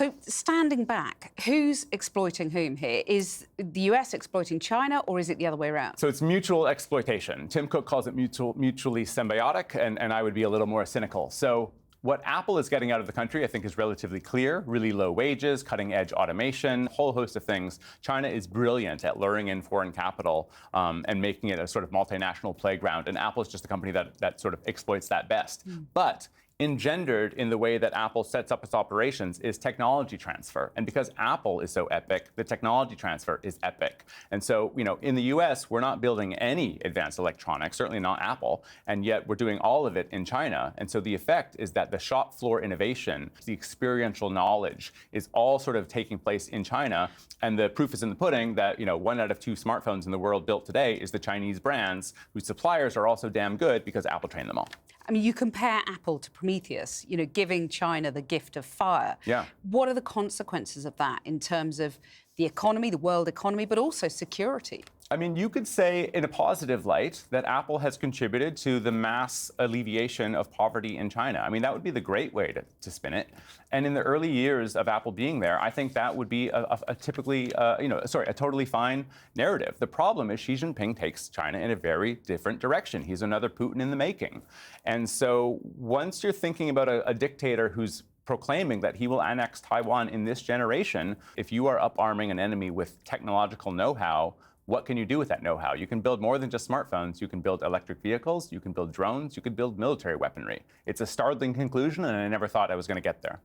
So standing back, who's exploiting whom here? Is the US exploiting China, or is it the other way around? So it's mutual exploitation. Tim Cook calls it mutually symbiotic, and I would be a little more cynical. So what Apple is getting out of the country, I think, is relatively clear. Really low wages, cutting-edge automation, a whole host of things. China is brilliant at luring in foreign capital and making it a sort of multinational playground, and Apple is just a company that sort of exploits that best. But engendered in the way that Apple sets up its operations is technology transfer. And because Apple is so epic, the technology transfer is epic. And so, in the US, we're not building any advanced electronics, certainly not Apple, and yet we're doing all of it in China. And so the effect is that the shop floor innovation, the experiential knowledge is all sort of taking place in China. And the proof is in the pudding that, 1 out of 2 smartphones in the world built today is the Chinese brands, whose suppliers are also damn good because Apple trained them all. I mean, you compare Apple to Prometheus, giving China the gift of fire. Yeah. What are the consequences of that in terms of the economy, the world economy, but also security? I mean, you could say in a positive light that Apple has contributed to the mass alleviation of poverty in China. I mean, that would be the great way to spin it. And in the early years of Apple being there, I think that would be a totally fine narrative. The problem is Xi Jinping takes China in a very different direction. He's another Putin in the making. And so once you're thinking about a dictator who's proclaiming that he will annex Taiwan in this generation, if you are up-arming an enemy with technological know-how, what can you do with that know-how? You can build more than just smartphones. You can build electric vehicles, you can build drones, you can build military weaponry. It's a startling conclusion, and I never thought I was going to get there.